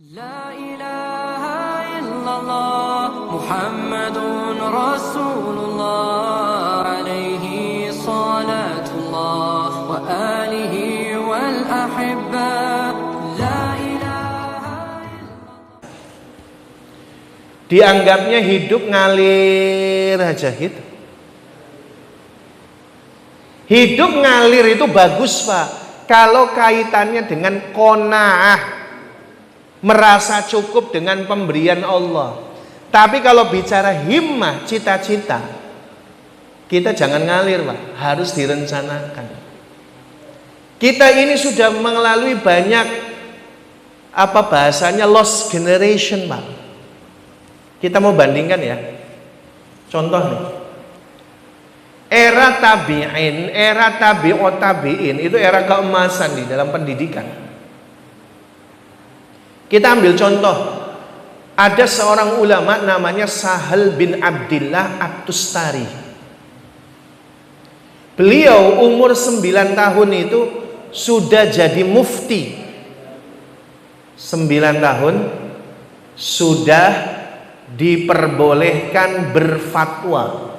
La ilaha illallah Muhammadun Rasulullah alaihi salatullah wa alihi wal ahibba. La ilaha illallah. Dianggapnya hidup ngalir aja gitu. Hidup ngalir itu bagus, Pak, kalau kaitannya dengan qanaah, merasa cukup dengan pemberian Allah. Tapi kalau bicara himmah, cita-cita, kita jangan ngalir, Pak, harus direncanakan. Kita ini sudah melalui banyak bahasanya lost generation, Pak. Kita mau bandingkan ya. Contoh nih. Era tabi'in, era tabi'ut tabi'in itu era keemasan di dalam pendidikan. Kita ambil contoh, ada seorang ulama namanya Sahal bin Abdillah At-Tustari. Beliau umur 9 tahun itu sudah jadi mufti. 9 tahun sudah diperbolehkan berfatwa.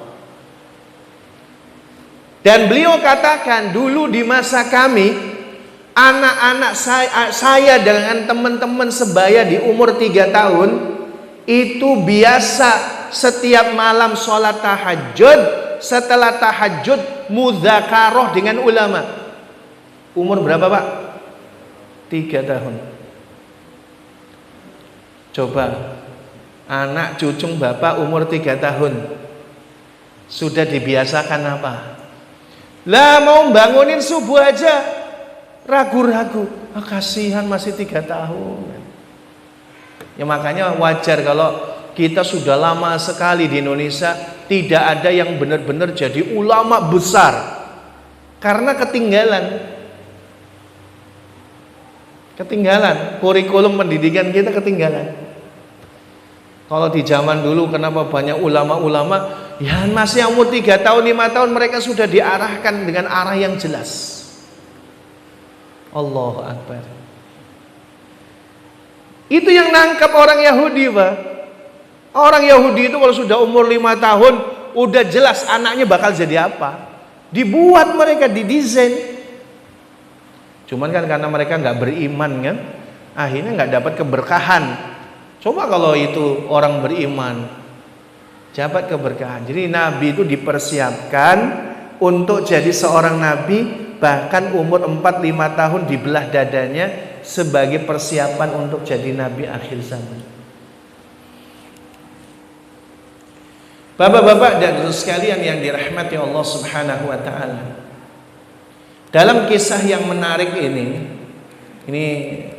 Dan beliau katakan, dulu di masa kami, anak-anak saya dengan teman-teman sebaya di umur 3 tahun itu biasa setiap malam sholat tahajud, setelah tahajud mudzakarah dengan ulama. Umur berapa, Pak? 3 tahun. Coba anak cucung bapak umur 3 tahun sudah dibiasakan apa? Lah mau bangunin subuh aja ragu-ragu, kasihan masih 3 tahun. Ya makanya wajar kalau kita sudah lama sekali di Indonesia tidak ada yang benar-benar jadi ulama besar, karena ketinggalan kurikulum pendidikan kita ketinggalan. Kalau di zaman dulu kenapa banyak ulama-ulama, ya masih umur 3 tahun 5 tahun mereka sudah diarahkan dengan arah yang jelas. Allahu Akbar. Itu yang nangkap orang Yahudi, Pak. Orang Yahudi itu kalau sudah umur 5 tahun udah jelas anaknya bakal jadi apa. Dibuat mereka, didesain. Cuman kan karena mereka nggak beriman kan, akhirnya nggak dapat keberkahan. Coba kalau itu orang beriman, dapat keberkahan. Jadi Nabi itu dipersiapkan untuk jadi seorang Nabi, bahkan umur 4-5 tahun dibelah dadanya sebagai persiapan untuk jadi Nabi akhir zaman. Bapak-bapak dan saudara sekalian yang dirahmati Allah Subhanahu wa taala. Dalam kisah yang menarik ini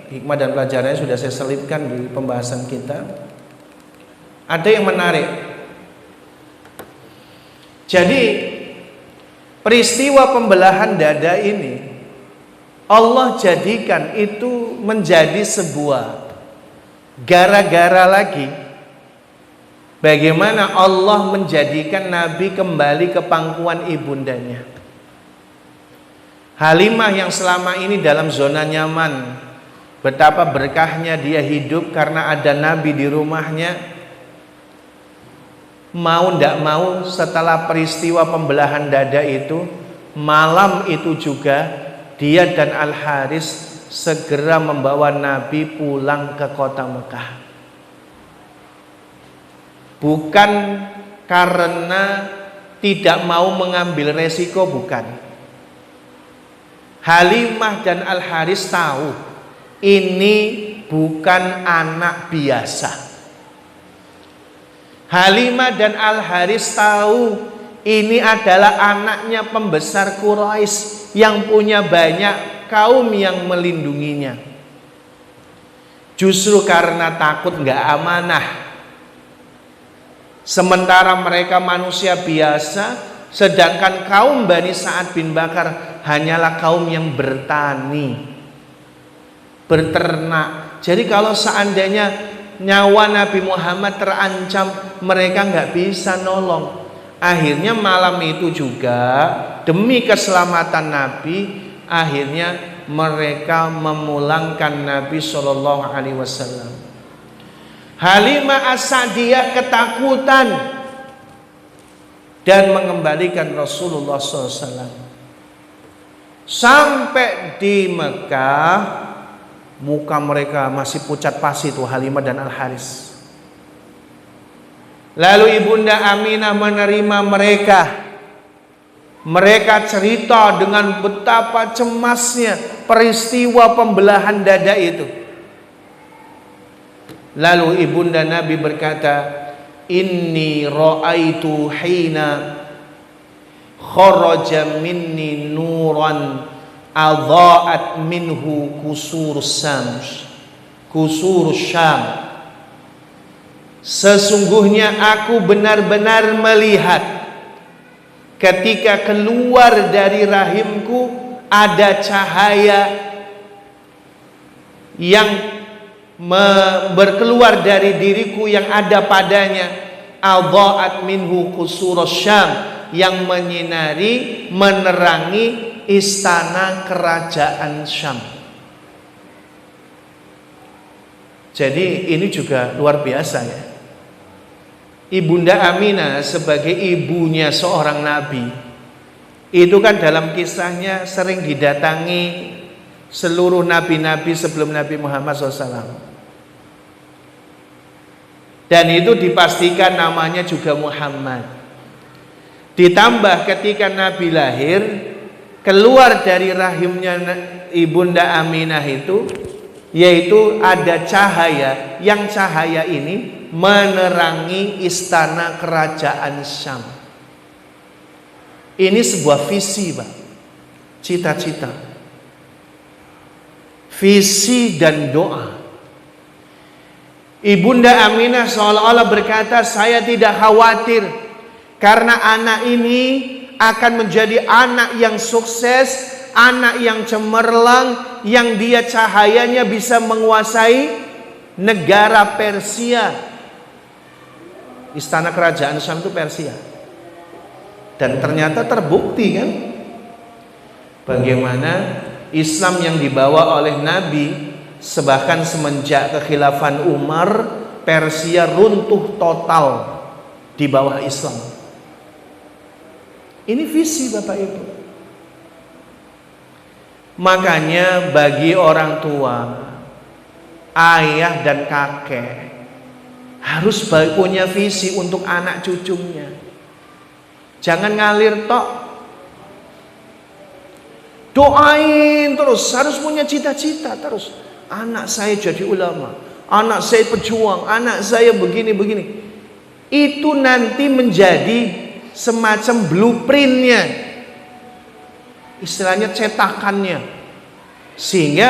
hikmah dan pelajarannya sudah saya selipkan di pembahasan kita. Ada yang menarik. Jadi peristiwa pembelahan dada ini Allah jadikan itu menjadi sebuah gara-gara lagi bagaimana Allah menjadikan Nabi kembali ke pangkuan ibundanya. Halimah yang selama ini dalam zona nyaman, betapa berkahnya dia hidup karena ada Nabi di rumahnya. Mau ndak mau setelah peristiwa pembelahan dada itu, malam itu juga dia dan Al-Haris segera membawa Nabi pulang ke kota Mekah. Bukan karena tidak mau mengambil resiko, bukan. Halimah dan Al-Haris tahu ini bukan anak biasa. Halimah dan Al-Haris tahu ini adalah anaknya pembesar Quraisy yang punya banyak kaum yang melindunginya. Justru karena takut nggak amanah. Sementara mereka manusia biasa, sedangkan kaum Bani Sa'ad bin Bakar hanyalah kaum yang bertani, berternak. Jadi kalau seandainya nyawa Nabi Muhammad terancam, mereka nggak bisa nolong. Akhirnya malam itu juga demi keselamatan Nabi, akhirnya mereka memulangkan Nabi Shallallahu Alaihi Wasallam. Halimah As-Sa'diyah ketakutan dan mengembalikan Rasulullah SAW. Sampai di Mekah, muka mereka masih pucat pasi tuh Halimah dan Al-Haris. Lalu Ibunda Aminah menerima mereka. Mereka cerita dengan betapa cemasnya peristiwa pembelahan dada itu. Lalu Ibunda Nabi berkata, inni ra'aitu hina kharaja minni nuran adha'at minhu kusurus Syam. Sesungguhnya aku benar-benar melihat ketika keluar dari rahimku ada cahaya yang berkeluar dari diriku yang ada padanya adha'at minhu kusurus Syam, yang menyinari, menerangi istana kerajaan Syam. Jadi ini juga luar biasa ya. Ibunda Aminah sebagai ibunya seorang nabi, itu kan dalam kisahnya sering didatangi seluruh nabi-nabi sebelum Nabi Muhammad SAW. Dan itu dipastikan namanya juga Muhammad. Ditambah ketika Nabi lahir, keluar dari rahimnya Ibunda Aminah itu, yaitu ada cahaya, yang cahaya ini menerangi istana kerajaan Syam. Ini sebuah visi, Pak. Cita-cita. Visi dan doa. Ibunda Aminah seolah-olah berkata, saya tidak khawatir karena anak ini akan menjadi anak yang sukses, anak yang cemerlang, yang dia cahayanya bisa menguasai negara Persia. Istana kerajaan Syam itu Persia. Dan ternyata terbukti kan, bagaimana Islam yang dibawa oleh Nabi, bahkan semenjak kekhilafan Umar, Persia runtuh total di bawah Islam. Ini visi Bapak Ibu. Makanya bagi orang tua, ayah dan kakek harus punya visi untuk anak cucunya. Jangan ngalir tok. Doain terus, harus punya cita-cita terus. Anak saya jadi ulama, anak saya pejuang, anak saya begini-begini. Itu nanti menjadi semacam blueprintnya, istilahnya cetakannya. Sehingga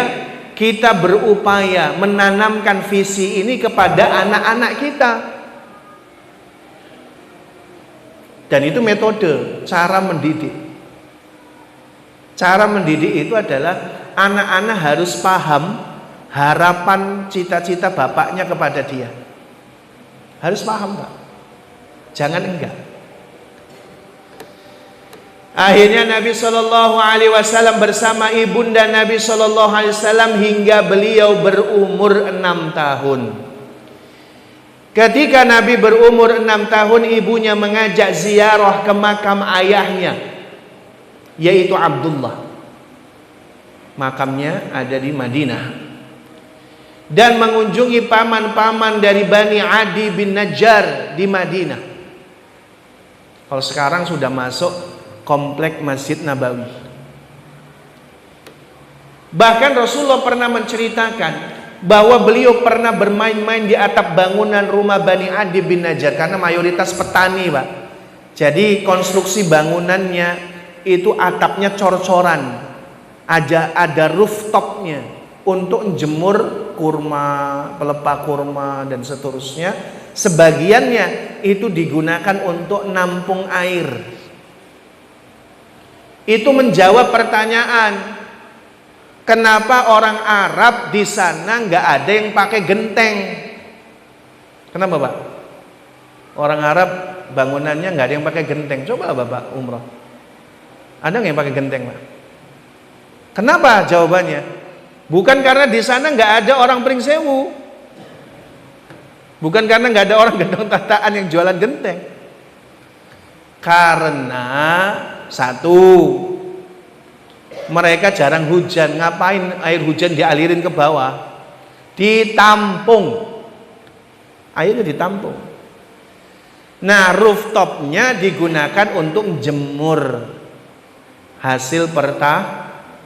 kita berupaya menanamkan visi ini kepada anak-anak kita. Dan itu metode, cara mendidik. Cara mendidik itu adalah anak-anak harus paham harapan cita-cita bapaknya kepada dia. Harus paham, Pak. Jangan enggak. Akhirnya Nabi Shallallahu Alaihi Wasallam bersama ibunda Nabi Shallallahu Alaihi Wasallam hingga beliau berumur 6 tahun. Ketika Nabi berumur 6 tahun, ibunya mengajak ziarah ke makam ayahnya, yaitu Abdullah. Makamnya ada di Madinah. Dan mengunjungi paman-paman dari Bani Adi bin Najjar di Madinah. Kalau sekarang sudah masuk komplek Masjid Nabawi. Bahkan Rasulullah pernah menceritakan bahwa beliau pernah bermain-main di atap bangunan rumah Bani Adi bin Najjar, karena mayoritas petani, Pak. Jadi konstruksi bangunannya itu atapnya cor-coran, ada rooftopnya untuk jemur kurma, pelepah kurma dan seterusnya. Sebagiannya itu digunakan untuk nampung air. Itu menjawab pertanyaan, kenapa orang Arab di sana nggak ada yang pakai genteng? Kenapa, Pak? Orang Arab bangunannya nggak ada yang pakai genteng. Coba Bapak umroh, ada nggak yang pakai genteng, Pak? Kenapa jawabannya? Bukan karena di sana nggak ada orang Pringsewu, bukan karena nggak ada orang gendong tataan yang jualan genteng. Karena satu, mereka jarang hujan. Ngapain air hujan dialirin ke bawah? Ditampung, airnya ditampung. Nah, rooftopnya digunakan untuk jemur hasil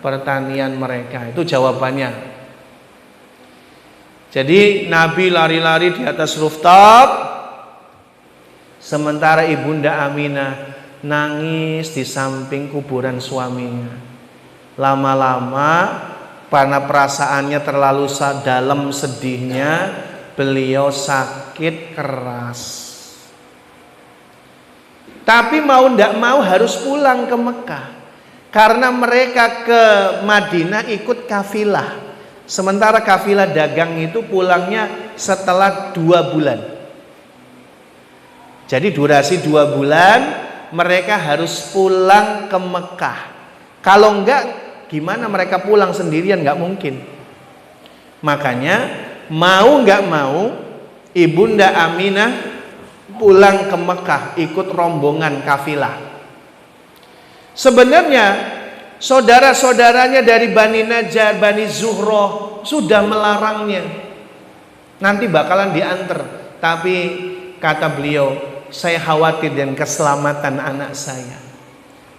pertanian mereka. Itu jawabannya. Jadi Nabi lari-lari di atas rooftop, sementara Ibunda Aminah nangis di samping kuburan suaminya. Lama-lama karena perasaannya terlalu dalam sedihnya, beliau sakit keras. Tapi mau ndak mau harus pulang ke Mekah. Karena mereka ke Madinah ikut kafilah. Sementara kafilah dagang itu pulangnya setelah 2 bulan. Jadi durasi 2 bulan mereka harus pulang ke Mekah. Kalau enggak, gimana mereka pulang sendirian? Enggak mungkin. Makanya mau enggak mau Ibunda Aminah pulang ke Mekah ikut rombongan kafilah. Sebenarnya saudara-saudaranya dari Bani Najjar, Bani Zuhroh sudah melarangnya. Nanti bakalan diantar. Tapi kata beliau, saya khawatir dengan keselamatan anak saya.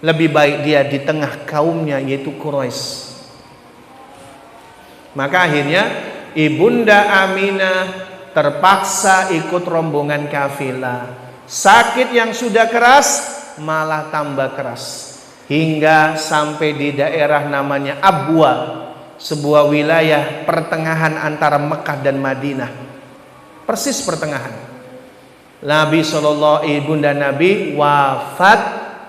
Lebih baik dia di tengah kaumnya, yaitu Quraisy. Maka akhirnya Ibunda Aminah terpaksa ikut rombongan kafilah. Sakit yang sudah keras malah tambah keras. Hingga sampai di daerah namanya Abwa, sebuah wilayah pertengahan antara Mekah dan Madinah. Persis pertengahan. Nabi SAW, Ibunda Nabi wafat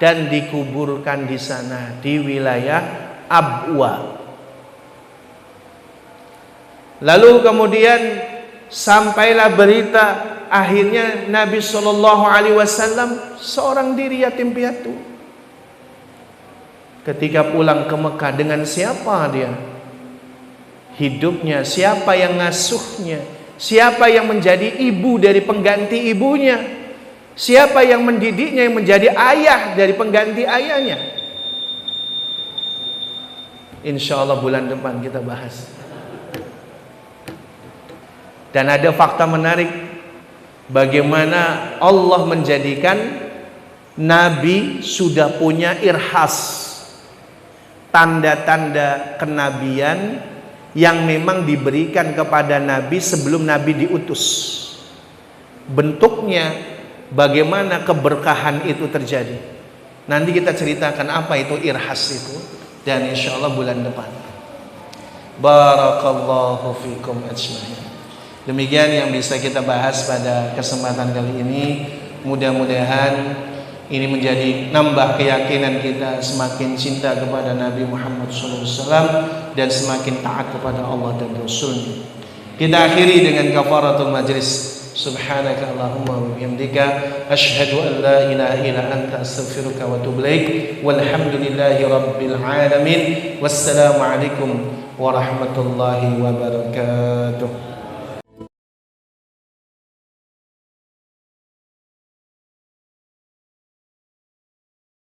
dan dikuburkan di sana, di wilayah Abwa. Lalu kemudian sampailah berita, akhirnya Nabi SAW seorang diri yatim piatu. Ketika pulang ke Mekah, dengan siapa dia hidupnya? Siapa yang ngasuhnya? Siapa yang menjadi ibu dari pengganti ibunya? Siapa yang mendidiknya, yang menjadi ayah dari pengganti ayahnya? Insya Allah bulan depan kita bahas. Dan ada fakta menarik, bagaimana Allah menjadikan Nabi sudah punya irhas, tanda-tanda kenabian yang memang diberikan kepada Nabi sebelum Nabi diutus. Bentuknya, bagaimana keberkahan itu terjadi. Nanti kita ceritakan apa itu irhas itu, dan insya Allah bulan depan. Barakallahu fikum ajmain. Demikian yang bisa kita bahas pada kesempatan kali ini. Mudah-mudahan ini menjadi nambah keyakinan kita, semakin cinta kepada Nabi Muhammad SAW dan semakin taat kepada Allah dan Rasul-Nya. Kita akhiri dengan kafaratul majlis. Subhanaka Allahumma wa bihamdika asyhadu an la ilaha illa anta astaghfiruka wa atubu ilaik. Walhamdulillahi rabbil alamin. Wassalamu alaikum warahmatullahi wabarakatuh.